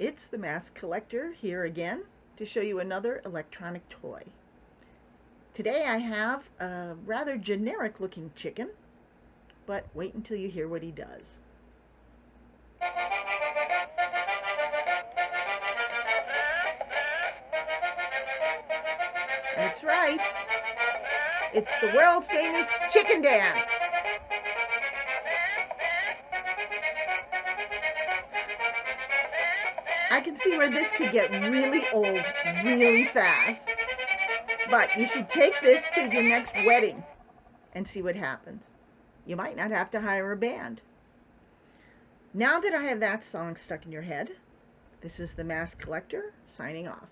It's the Mask Collector here again to show you another electronic toy. Today I have a rather generic looking chicken, but wait until you hear what he does. That's right. It's the world famous chicken dance. I can see where this could get really old really fast. But you should take this to your next wedding and see what happens. You might not have to hire a band. Now that I have that song stuck in your head, this is the Mask Collector signing off.